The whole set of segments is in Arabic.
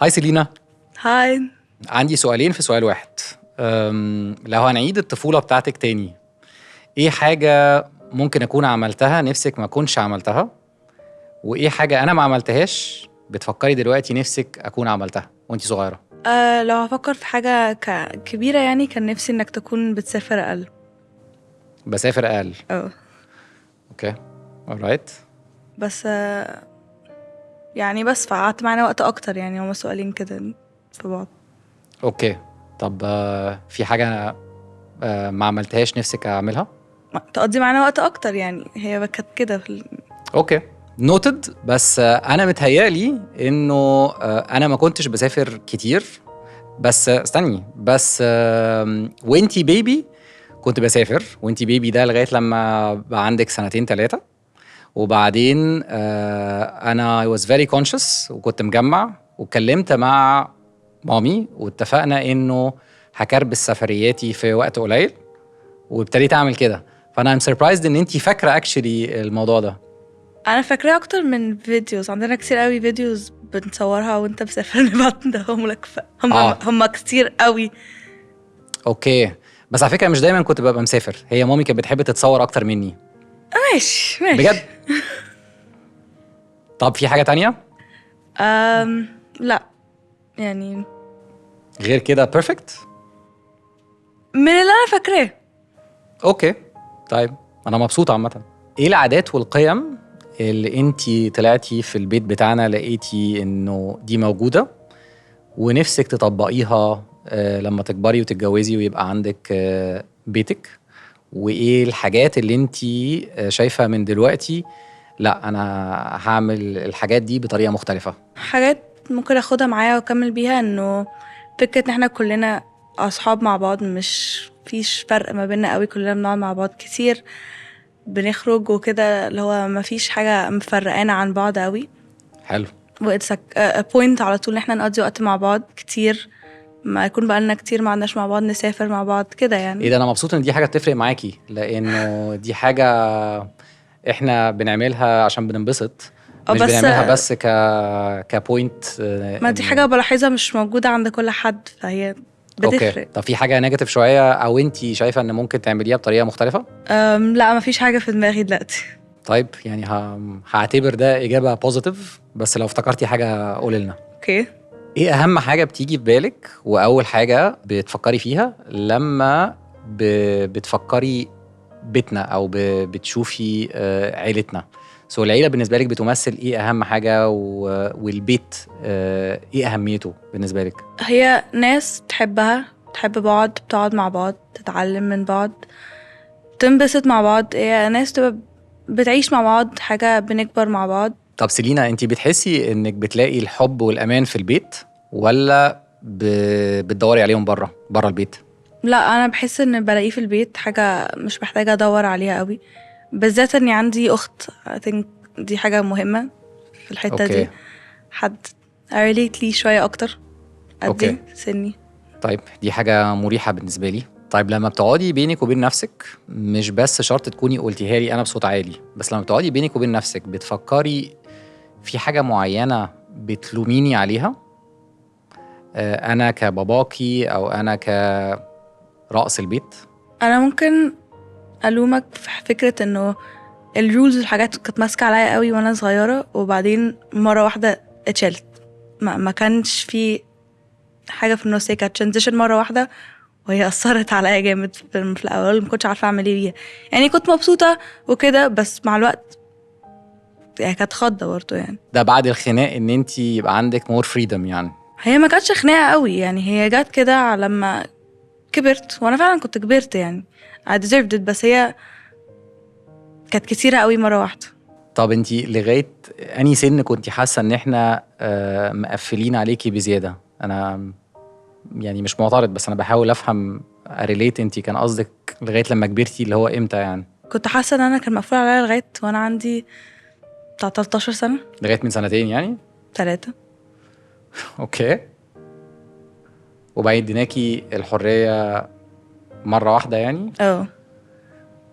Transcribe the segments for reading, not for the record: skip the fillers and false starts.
هاي سيلينا، هاي. عندي سؤالين في سؤال واحد. لو هنعيد الطفولة بتاعتك تاني، ايه حاجة ممكن اكون عملتها نفسك ما كنتش عملتها، وايه حاجة انا ما عملتهاش بتفكري دلوقتي نفسك اكون عملتها وانتي صغيرة؟ لو هفكر في حاجة كبيرة يعني كان نفسي انك تكون بتسافر اقل. بسافر اقل. اه اوكي، alright. بس يعني بس فقعدت معانا وقت اكتر، يعني هما سؤالين كده في بعض. اوكي، طب في حاجة ما عملتهاش نفسك اعملها؟ تقضي معانا وقت اكتر، يعني هي كانت كده اوكي، نوتد. بس انا متهيألي انه انا ما كنتش بسافر كتير. بس استني بس، وانتي بيبي كنت بسافر. وانتي بيبي ده لغايه لما بقى عندك سنتين ثلاثه، وبعدين انا I was very conscious وكنت مجمع واتكلمت مع مامي واتفقنا انه هكربس سفرياتي في وقت قليل، وابتديت اعمل كده. فانا I'm surprised ان انتي فاكره actually الموضوع ده. انا فاكراه اكتر من فيديوز، عندنا كتير قوي فيديوز بنصورها وانت مسافر نبعتهم لك. هم كتير قوي. اوكي، بس على فكره مش دايما كنت ببقى مسافر، هي مامي كانت بتحب تتصور اكتر مني. ماشي بجد؟ طب في حاجه تانية لا يعني غير كده بيرفكت؟ من اللي انا فاكراه. اوكي، طيب انا مبسوط عامه. ايه العادات والقيم اللي انتي طلعتي في البيت بتاعنا لقيتي انه دي موجوده ونفسك تطبقيها لما تكبري وتتجوزي ويبقى عندك بيتك؟ وايه الحاجات اللي انتي شايفه من دلوقتي لا انا هعمل الحاجات دي بطريقه مختلفه؟ حاجات ممكن اخدها معايا واكمل بيها، انه فكرة ان احنا كلنا اصحاب مع بعض، مش فيش فرق ما بيننا قوي، كلنا بنقعد مع بعض كتير، بنخرج وكده، اللي هو ما فيش حاجة مفرقانا عن بعض قوي. حلو. وإتس بوينت على طول ان احنا نقضي وقت مع بعض كتير، ما يكون بقالنا كتير ما عندناش مع بعض، نسافر مع بعض كده يعني. ايه ده، انا مبسوط ان دي حاجه بتفرق معاكي، لانه دي حاجه احنا بنعملها عشان بننبسط، مش بس بنعملها بس كبوينت ما دي حاجة بلاحظها مش موجودة عند كل حد، فهي اوكي. بتفرق. طب في حاجه نيجاتيف شويه او انتي شايفه ان ممكن تعمليها بطريقه مختلفه؟ لا ما فيش حاجة في دماغي دلوقتي. طيب يعني هعتبر ده اجابه بوزيتيف، بس لو افتكرتي حاجه قولي لنا. اوكي. ايه اهم حاجه بتيجي في بالك واول حاجه بتفكري فيها لما بتفكري بيتنا او بتشوفي عيلتنا؟ العيله بالنسبه لك بتمثل ايه اهم حاجه، والبيت ايه اهميته بالنسبه لك؟ هي ناس تحبها، تحب بعض، بتقعد مع بعض، تتعلم من بعض، تنبسط مع بعض، هي ناس تبقى بتعيش مع بعض، حاجة بنكبر مع بعض. طب سيلينا، انتي بتحسي انك بتلاقي الحب والامان في البيت، ولا بتدوري عليهم بره البيت؟ لا انا بحس ان بلاقيه في البيت، حاجة مش محتاجة ادور عليها قوي، بالذات اني عندي اخت. I think دي حاجة مهمة في الحتة اوكي. دي، حد relate ليه شوية اكتر اوكي. قدي سني. طيب دي حاجة مريحة بالنسبة لي. طيب لما بتقعدي بينك وبين نفسك، مش بس شرط تكوني قلتيها لي أنا بصوت عالي، بس لما بتقعدي بينك وبين نفسك بتفكري في حاجة معينة بتلوميني عليها؟ أنا كباباكي أو أنا كرأس البيت؟ انا ممكن الومك في فكرة انه الرولز والحاجات كانت ماسكة عليا قوي وانا صغيرة، وبعدين مرة واحدة اتشالت. ما كانش في حاجة في النص، هي كانت ترانزيشن مرة واحدة، وهي أثرت عليا جامد في الأول، ما كنتش عارفة أعمل إيه بيها. يعني كنت مبسوطة وكده، بس مع الوقت يعني كانت خضة برضه يعني. ده بعد الخناق إن أنتي يبقى عندك مور فريدم يعني؟ هي ما كانتش خناقة قوي يعني، هي جات كده لما كبرت، وأنا فعلا كنت كبرت يعني I deserved it، بس هي كانت كتيرة قوي مرة واحدة. طب أنتي لغاية أني سن كنتي حاسة إن إحنا مقفلين عليكي بزيادة؟ أنا يعني مش معترض، بس انا بحاول افهم اريليت انتي كان قصدك لغايه لما كبرتي اللي هو امتى يعني؟ كنت حاسة ان انا كان مقفول عليا لغاية وانا عندي بتاع 13 سنة. لغايه من سنتين يعني؟ 3. اوكي. وبعدين اديناكي الحريه مره واحده يعني؟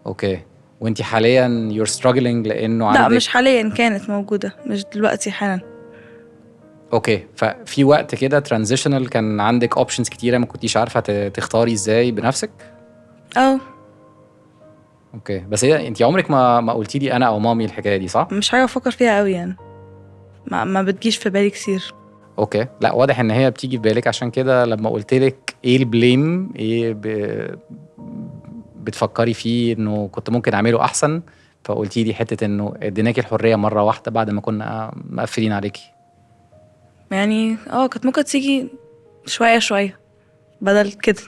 اوكي. وانتي حاليا you're struggling لانه لا عندك؟ مش حاليا، كانت موجودة، مش دلوقتي حالا. اوكي، ففي وقت كده ترانزيشنال كان عندك اوبشنز كتيره ما كنتيش عارفه تختاري ازاي بنفسك؟ اوكي، بس هي انت عمرك ما قلتي لي انا او مامي الحكايه دي، صح؟ مش حاجه افكر فيها قوي يعني، ما بتجيش في بالي كتير. اوكي، لا واضح ان هي بتيجي في بالك، عشان كده لما قلت لك ايه البليم، ايه بتفكري فيه انه كنت ممكن اعمله احسن، فقلتي لي حته انه اديناكي الحريه مره واحده بعد ما كنا مقفلين عليكي. يعني كانت ممكن تيجي شويه شويه بدل كده.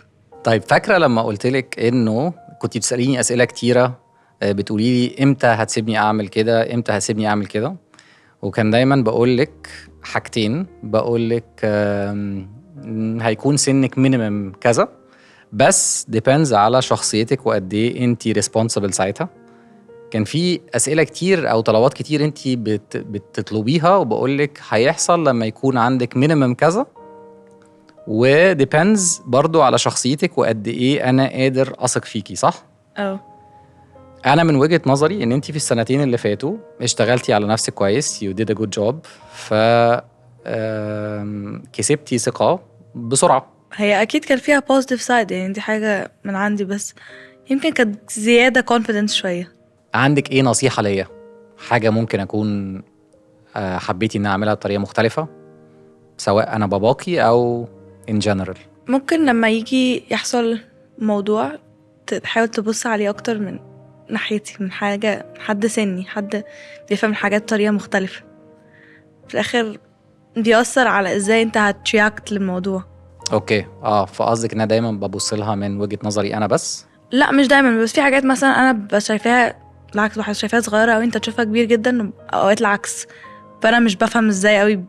طيب فاكره لما قلت لك انه كنت بتساليني اسئله كتيره، بتقولي لي امتى هتسيبني اعمل كده، امتى هتسيبني اعمل كده، وكان دايما بقول لك حاجتين، بقول لك هيكون سنك مينيمم كذا، بس depends على شخصيتك وقد ايه انت responsible ساعتها. كان في اسئله كتير او طلبات كتير انت بتطلبيها، وبقول لك هيحصل لما يكون عندك مينيمم كذا، و depends برضو على شخصيتك وقد ايه انا قادر اثق فيكي، صح؟ انا من وجهة نظري ان انت في السنتين اللي فاتوا اشتغلتي على نفسك كويس، you did a good job، ف كسبتي ثقة بسرعة. هي اكيد كان فيها positive side، يعني دي حاجه من عندي، بس يمكن كانت زياده confidence شويه. عندك ايه نصيحة ليا؟ حاجة ممكن اكون حبيتي ان اعملها بطريقة مختلفة، سواء انا باباكي او in general؟ ممكن لما يجي يحصل موضوع تحاول تبص عليه اكتر من ناحيتي، من حد سني، حد بيفهم الحاجات بطريقه مختلفه، في الاخر بيأثر على ازاي انت هترياكت للموضوع. اوكي، فقصدك ان انا دايما ببص لها من وجهة نظري انا بس؟ لا مش دايما، بس في حاجات مثلا انا بس شايفاها العكس، واحد شايفاها صغيره او انت تشوفها كبير جدا، اوقات العكس، فانا مش بفهم ازاي قوي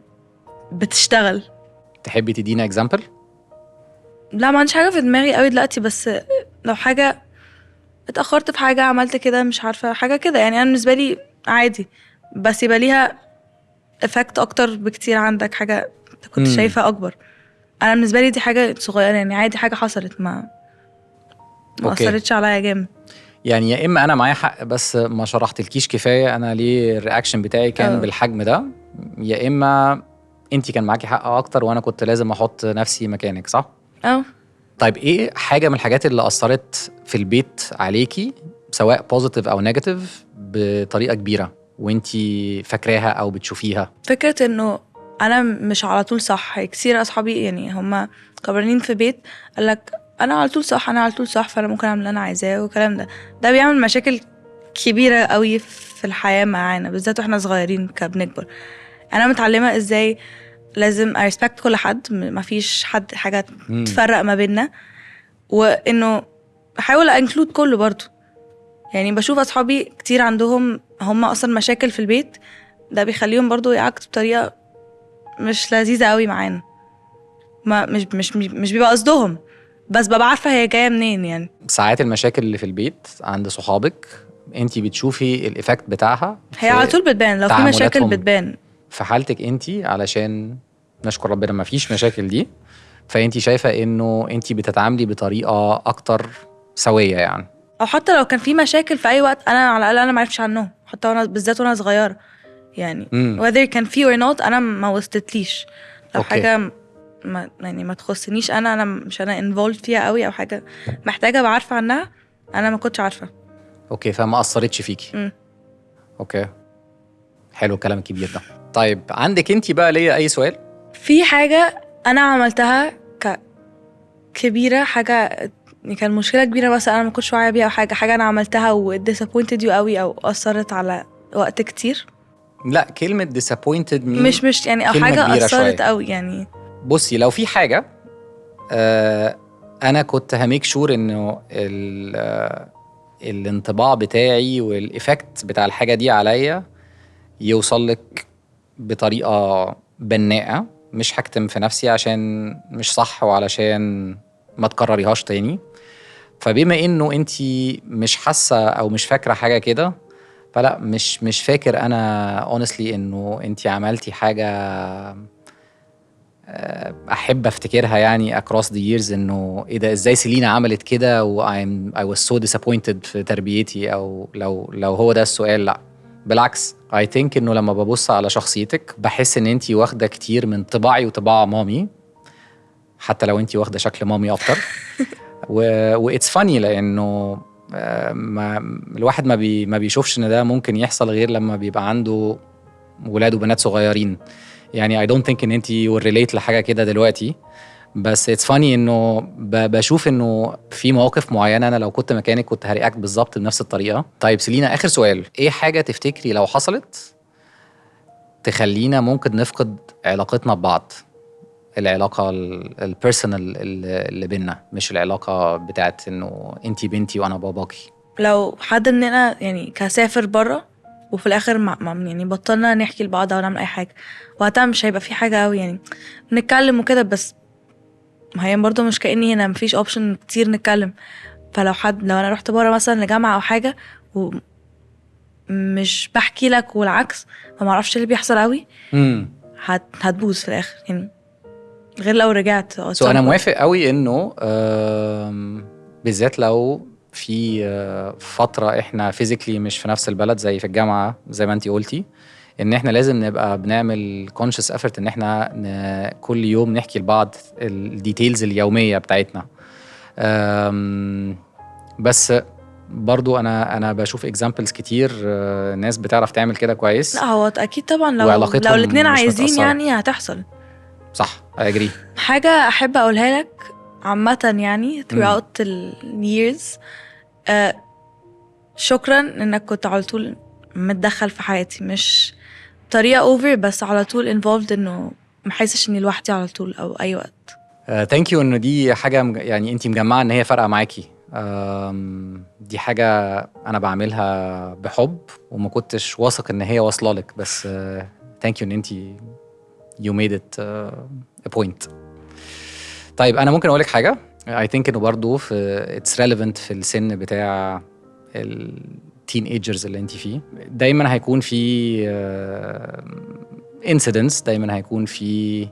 بتشتغل. تحبي تدينا اكزامبل؟ لا ما عنديش حاجه في دماغي قوي دلوقتي، بس لو حاجه اتأخرت في حاجة، عملت كده مش عارفة حاجة كده، يعني أنا بالنسبة لي عادي، بس يبقى ليها افكت أكتر بكتير عندك، حاجة انت كنت شايفها أكبر. أنا بالنسبة لي دي حاجة صغيرة، يعني عادي، حاجة حصلت ما أثرتش عليا جامد. يعني يا إما أنا معايا حق بس ما شرحتلكيش كفاية أنا ليه الرياكشن بتاعي كان بالحجم ده، يا إما أنتي كان معاكي حق أكتر وأنا كنت لازم أحط نفسي مكانك، صح؟ طيب ايه حاجة من الحاجات اللي أثرت في البيت عليكي سواء بوزيتيف أو نيجاتيف بطريقة كبيرة وانتي فاكراها أو بتشوفيها؟ فكرة إنه أنا مش على طول صح. كتير أصحابي يعني هما كبرانين في بيت قالك أنا على طول صح، أنا على طول صح، فأنا ممكن أعمل اللي أنا عايزاه، والكلام ده بيعمل مشاكل كبيرة قوي في الحياة معانا، بالذات واحنا صغيرين كبنكبر. أنا متعلمة إزاي لازم أرسبكت كل حد، مفيش حد حاجة تفرق ما بيننا، وإنه أحاول أنكلود كله برضو. يعني بشوف أصحابي كتير عندهم هم أصلا مشاكل في البيت، ده بيخليهم برضو يعكتوا بطريقة مش لذيذة قوي معانا، ما مش بيبقى قصدهم، بس ببقى عارفة هي جاية منين. يعني ساعات المشاكل اللي في البيت عند صحابك انتي بتشوفي الإفكت بتاعها، هي على طول بتبان لو في مشاكل بتبان. في حالتك انتي علشان نشكر ربنا ما فيش مشاكل دي، فانتي شايفة انه انتي بتتعاملي بطريقة اكتر سوية يعني، او حتى لو كان في مشاكل في اي وقت انا على الاقل انا ما عرفتش عنهم، حتى وانا بالذات وانا صغيره يعني whether كان في or not انا ما وصلتليش. لو حاجه ما تخصنيش انا مش involved فيها قوي، او حاجه محتاجه ابقى عارفه عنها انا ما كنتش عارفه. اوكي، فما اثرتش فيكي. اوكي، حلو الكلام الكبير ده. طيب عندك انتي بقى ليا اي سؤال؟ في حاجه انا عملتها كبيره، حاجه كان مشكله كبيره مثلا انا ما كنتش واعيه بيها، او حاجه انا عملتها و disappointed you قوي او اثرت على وقت كتير؟ لا، كلمه disappointed مش يعني او حاجه اثرت قوي. يعني بصي، لو في حاجه انا كنت هميك شور انه الانطباع بتاعي والإفكت بتاع الحاجه دي عليا يوصل لك بطريقه بناءه، مش هكتم في نفسي عشان مش صح وعلشان ما تكرريهاش تاني. فبما انه انتي مش حاسه او مش فاكره حاجه كده، فلا مش فاكر انا honestly انه انتي عملتي حاجه احب افتكرها يعني across the years، انه ايه ده، ازاي سيلينا عملت كده و I was so disappointed في تربيتي، او لو هو ده السؤال، لا بالعكس I think انه لما ببص على شخصيتك بحس ان انتي واخده كتير من طباعي وطباع مامي، حتى لو انتي واخده شكل مامي اكتر. واتس فاني لانه ما الواحد ما بيشوفش ان ده ممكن يحصل غير لما بيبقى عنده ولاد وبنات صغيرين. يعني I don't think ان انتي will relate لحاجه كده دلوقتي، بس اتس فاني انه بشوف انه في مواقف معينه انا لو كنت مكانك كنت هرياكت بالظبط بنفس الطريقه. طيب سيلينا، اخر سؤال، ايه حاجه تفتكري لو حصلت تخلينا ممكن نفقد علاقتنا ببعض، العلاقه البيرسونال اللي بينا، مش العلاقه بتاعت انه انتي بنتي وانا باباكي؟ لو حد مننا يعني كسافر بره وفي الاخر يعني بطلنا نحكي لبعض او نعمل اي حاجه، وقتها مش هيبقى في حاجه قوي يعني نتكلم وكده، بس ما هي برضه مش كأني هنا مفيش اوبشن كتير نتكلم. لو انا رحت بره مثلا لجامعه او حاجه ومش بحكي لك والعكس، فما اعرفش اللي بيحصل قوي، هتبوظ في الاخر يعني، غير لو رجعت سو انا موافق قوي انه بالذات لو في فتره احنا فيزيكلي مش في نفس البلد زي في الجامعه زي ما انتي قلتي، ان احنا لازم نبقى بنعمل conscious effort ان احنا كل يوم نحكي لبعض الديتيلز اليوميه بتاعتنا. بس برضو انا بشوف examples كتير ناس بتعرف تعمل كده كويس. لا هو اكيد طبعا لو وعلاقتهم الاتنين مش عايزين متأثرة. يعني هتحصل. صح I agree. حاجة أحب أقولها لك عامة يعني throughout the years، شكرا إنك كنت على طول متدخل في حياتي، مش طريقة over بس على طول involved، إنه محسش إني لوحدي على طول أو أي وقت. ثانك يو انه دي حاجه يعني انتي مجمعه ان هي فارقه معاكي. دي حاجه انا بعملها بحب وما كنتش واثق ان هي واصله لك، بس ثانك يو ان انتي you made it a point. طيب انا ممكن اقول لك حاجه I think انه برضو it's relevant في السن بتاع التين ايجرز اللي انتي فيه. دايما هيكون في incidents، دايما هيكون في،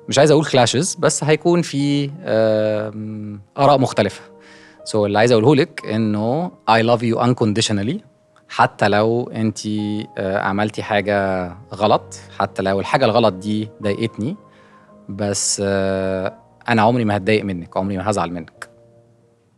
مش عايز اقول كلاشز، بس هيكون في اراء مختلفه. اللي عايز اقوله لك انه I love you unconditionally، حتى لو انتي عملتي حاجه غلط، حتى لو الحاجه الغلط دي ضايقتني، بس انا عمري ما هتضايق منك، عمري ما هزعل منك.